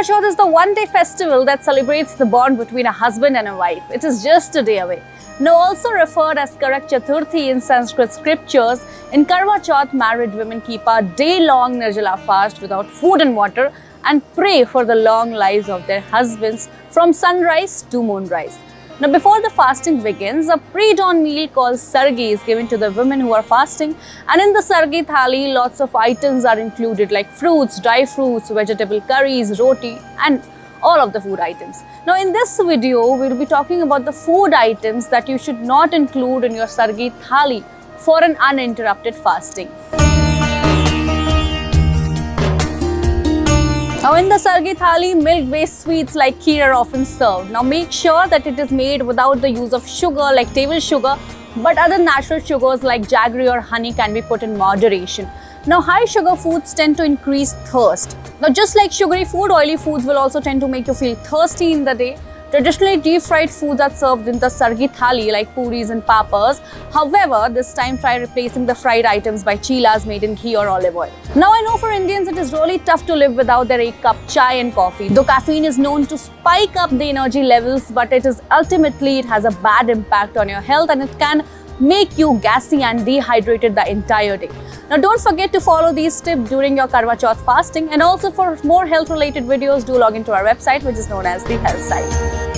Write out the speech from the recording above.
Karwa Chauth is the one-day festival that celebrates the bond between a husband and a wife. It is just a day away. Now also referred as Karwa Chaturthi in Sanskrit scriptures, in Karwa Chauth, married women keep a day-long Nirjala fast without food and water and pray for the long lives of their husbands from sunrise to moonrise. Now before the fasting begins, a pre-dawn meal called Sargi is given to the women who are fasting, and in the Sargi Thaali, lots of items are included like fruits, dry fruits, vegetable curries, roti and all of the food items. Now in this video, we will be talking about the food items that you should not include in your Sargi Thaali for an uninterrupted fasting. Now in the Sargi Thaali, milk-based sweets like kheer are often served. Now make sure that it is made without the use of sugar like table sugar, but other natural sugars like jaggery or honey can be put in moderation. Now high sugar foods tend to increase thirst. Now just like sugary food, oily foods will also tend to make you feel thirsty in the day. Traditionally, deep-fried foods are served in the Sargi Thaali like puris and papas. However, this time try replacing the fried items by chilas made in ghee or olive oil. Now I know for Indians it is really tough to live without their 8-cup chai and coffee. Though caffeine is known to spike up the energy levels, but it has a bad impact on your health and it can make you gassy and dehydrated the entire day. Now don't forget to follow these tips during your Karwa Chauth fasting, and also for more health related videos do log into our website, which is known as The Health Site.